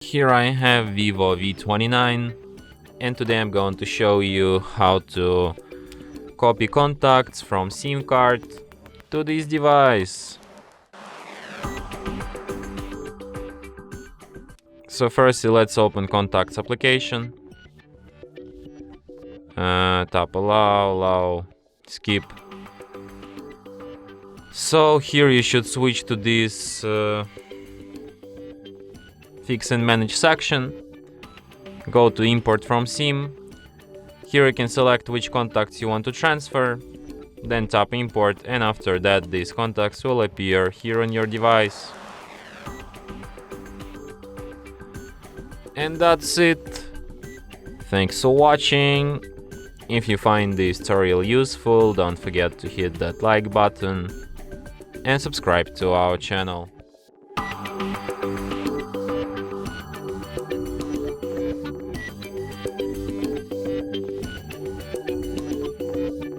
Here I have VIVO V29, and today I'm going to show you how to copy contacts from SIM card to this device. So firstly, let's open Contacts application. Tap allow, skip. So here you should switch to this Fix and Manage section. Go to Import from SIM. Here you can select which contacts you want to transfer. Then tap Import, and after that these contacts will appear here on your device. And that's it. Thanks for watching. If you find this tutorial useful, don't forget to hit that like button and subscribe to our channel.